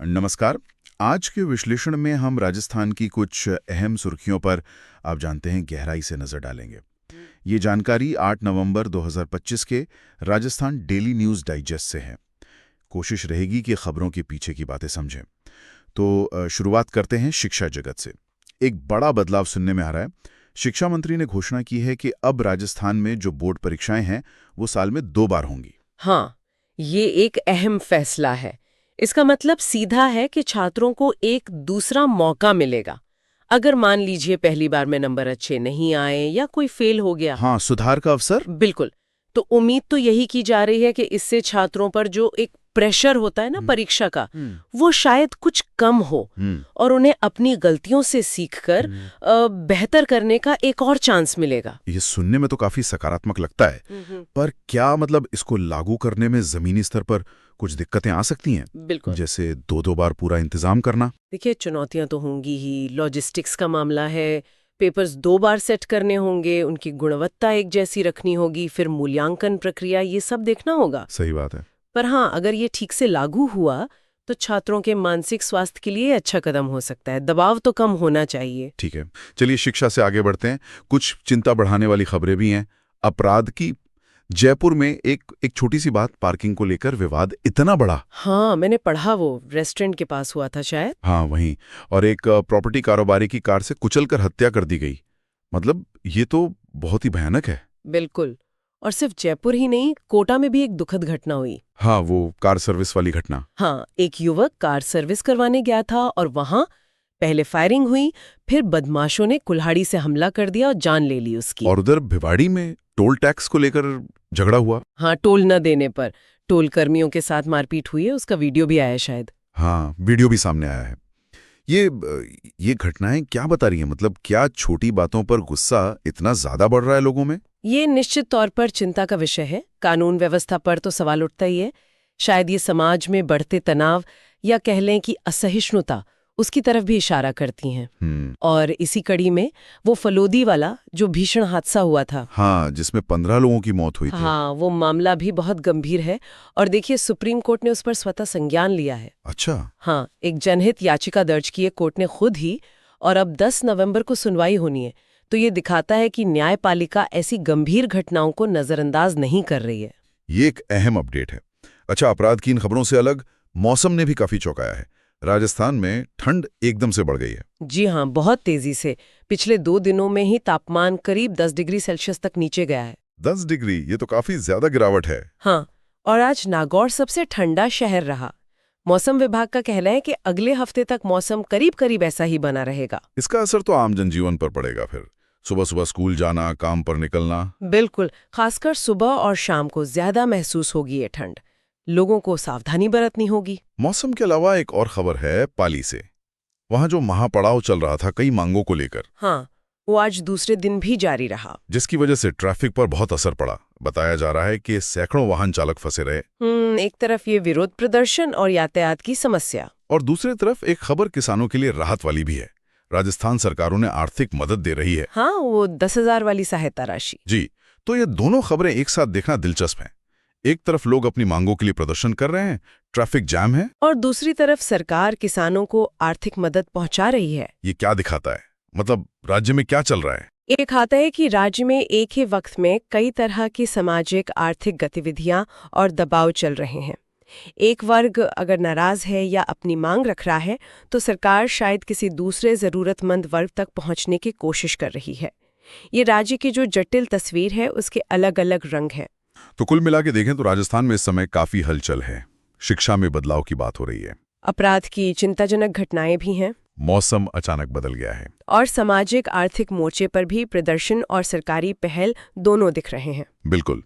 नमस्कार। आज के विश्लेषण में हम राजस्थान की कुछ अहम सुर्खियों पर आप जानते हैं गहराई से नजर डालेंगे। ये जानकारी 8 नवंबर 2025 के राजस्थान डेली न्यूज़ डाइजेस्ट से है। कोशिश रहेगी कि खबरों के पीछे की बातें समझें। तो शुरुआत करते हैं शिक्षा जगत से। एक बड़ा बदलाव सुनने में आ रहा है। शिक्षा मंत्री ने घोषणा की है कि अब राजस्थान में जो बोर्ड परीक्षाएं हैं वो साल में 2 बार होंगी। हाँ, ये एक अहम फैसला है। इसका मतलब सीधा है कि छात्रों को एक दूसरा मौका मिलेगा। अगर मान लीजिए पहली बार में नंबर अच्छे नहीं आए या कोई फेल हो गया। हाँ, सुधार का अवसर। बिल्कुल। तो उम्मीद तो यही की जा रही है कि इससे छात्रों पर जो एक प्रेशर होता है ना परीक्षा का, वो शायद कुछ कम हो और उन्हें अपनी गलतियों से सीखकर बेहतर करने का एक और चांस मिलेगा। ये सुनने में तो काफी सकारात्मक लगता है, पर क्या मतलब इसको लागू करने में जमीनी स्तर पर कुछ दिक्कतें आ सकती हैं? बिल्कुल। जैसे 2 बार पूरा इंतजाम करना। देखिए, चुनौतियां तो होंगी ही। लॉजिस्टिक्स का मामला है, पेपर्स 2 बार सेट करने होंगे, उनकी गुणवत्ता एक जैसी रखनी होगी, फिर मूल्यांकन प्रक्रिया, ये सब देखना होगा। सही बात है। पर हाँ, अगर ये ठीक से लागू हुआ तो छात्रों के मानसिक स्वास्थ्य के लिए अच्छा कदम हो सकता है। दबाव तो कम होना चाहिए। ठीक है, चलिए शिक्षा से आगे बढ़ते हैं। कुछ चिंता बढ़ाने वाली खबरें भी हैं। अपराध की। जयपुर में एक छोटी सी बात, पार्किंग को लेकर विवाद इतना बड़ा। हाँ, मैंने पढ़ा, वो रेस्टोरेंट के पास हुआ था शायद। हाँ, वहीं। और एक प्रॉपर्टी कारोबारी की कार से कुचलकर हत्या कर दी गई। मतलब ये तो बहुत ही भयानक है। बिल्कुल। और सिर्फ जयपुर ही नहीं, कोटा में भी एक दुखद घटना हुई। हाँ, वो कार सर्विस वाली घटना। हाँ, एक युवक कार सर्विस करवाने गया था और वहां पहले फायरिंग हुई, फिर बदमाशों ने कुल्हाड़ी से हमला कर दिया और जान ले ली उसकी। और उधर भिवाड़ी में टोल टैक्स को लेकर झगड़ा हुआ। हाँ, टोल न देने पर टोल कर्मियों के साथ मारपीट हुई है, उसका वीडियो भी आया शायद। हाँ, वीडियो भी सामने आया है। ये घटनाएं क्या बता रही हैं? मतलब क्या छोटी बातों पर गुस्सा इतना ज्यादा बढ़ रहा है लोगों में? ये निश्चित तौर पर चिंता का विषय है। कानून व्यवस्था पर तो सवाल उठता ही है। शायद ये समाज में बढ़ते तनाव या कह लें कि असहिष्णुता, उसकी तरफ भी इशारा करती हैं। और इसी कड़ी में वो फलोदी वाला जो भीषण हादसा हुआ था, हाँ, जिसमें 15 लोगों की मौत हुई थी। हाँ, वो मामला भी बहुत गंभीर है। और देखिए, सुप्रीम कोर्ट ने उस पर स्वतः संज्ञान लिया है। अच्छा। हाँ, एक जनहित याचिका दर्ज की है कोर्ट ने खुद ही, और अब 10 नवंबर को सुनवाई होनी है। तो ये दिखाता है कि न्यायपालिका ऐसी गंभीर घटनाओं को नजरअंदाज नहीं कर रही है। ये एक अहम अपडेट है। अच्छा, अपराध की इन खबरों से अलग मौसम ने भी काफी चौंकाया है। राजस्थान में ठंड एकदम से बढ़ गई है। जी हाँ, बहुत तेजी से। पिछले 2 दिनों में ही तापमान करीब 10 डिग्री सेल्सियस तक नीचे गया है। 10 डिग्री, ये तो काफी ज्यादा गिरावट है। हाँ, और आज नागौर सबसे ठंडा शहर रहा। मौसम विभाग का कहना है कि अगले हफ्ते तक मौसम करीब करीब ऐसा ही बना रहेगा। इसका असर तो आम जनजीवन पर पड़ेगा। फिर सुबह सुबह स्कूल जाना, काम पर निकलना। बिल्कुल, खासकर सुबह और शाम को ज्यादा महसूस होगी ये ठंड। लोगों को सावधानी बरतनी होगी। मौसम के अलावा एक और खबर है पाली से। वहां जो महापड़ाव चल रहा था कई मांगों को लेकर। हाँ, वो आज दूसरे दिन भी जारी रहा, जिसकी वजह से ट्रैफिक पर बहुत असर पड़ा। बताया जा रहा है कि सैकड़ों वाहन चालक फंसे रहे। एक तरफ ये विरोध प्रदर्शन और यातायात की समस्या, और दूसरी तरफ एक खबर किसानों के लिए राहत वाली भी है। राजस्थान सरकारों ने आर्थिक मदद दे रही है। हाँ, वो 10,000 वाली सहायता राशि। जी, तो ये दोनों खबरें एक साथ देखना दिलचस्प है। एक तरफ लोग अपनी मांगों के लिए प्रदर्शन कर रहे हैं, ट्रैफिक जैम है, और दूसरी तरफ सरकार किसानों को आर्थिक मदद पहुंचा रही है। ये क्या दिखाता है? मतलब राज्य में क्या चल रहा है? ये दिखाता है कि राज्य में एक ही वक्त में कई तरह की सामाजिक आर्थिक गतिविधियां और दबाव चल रहे हैं। एक वर्ग अगर नाराज है या अपनी मांग रख रहा है, तो सरकार शायद किसी दूसरे जरूरतमंद वर्ग तक पहुंचने की कोशिश कर रही है। ये राज्य की जो जटिल तस्वीर है, उसके अलग अलग रंग हैं। तो कुल मिला के देखें तो राजस्थान में इस समय काफी हलचल है। शिक्षा में बदलाव की बात हो रही है, अपराध की चिंताजनक घटनाएं भी हैं, मौसम अचानक बदल गया है, और सामाजिक आर्थिक मोर्चे पर भी प्रदर्शन और सरकारी पहल दोनों दिख रहे हैं। बिल्कुल।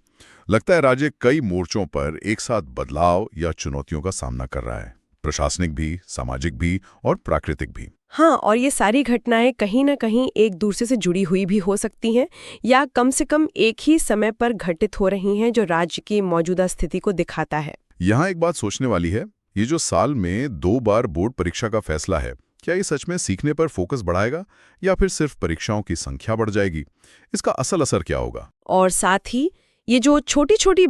लगता है राज्य कई मोर्चों पर एक साथ बदलाव या चुनौतियों का सामना कर रहा है, प्रशासनिक भी, सामाजिक भी और प्राकृतिक भी। हाँ, और ये सारी घटनाएं कहीं न कहीं एक दूसरे से जुड़ी हुई भी हो सकती हैं, या कम से कम एक ही समय पर घटित हो रही हैं, जो राज्य की मौजूदा स्थिति को दिखाता है। यहाँ एक बात सोचने वाली है, ये जो साल में 2 बार बोर्ड परीक्षा का फैसला है, क्या ये सच में सीखने पर फोकस बढ़ाएगा या फिर सिर्फ परीक्षाओं की संख्या बढ़ जाएगी? इसका असल असर क्या होगा? और साथ ही ये जो छोटी छोटी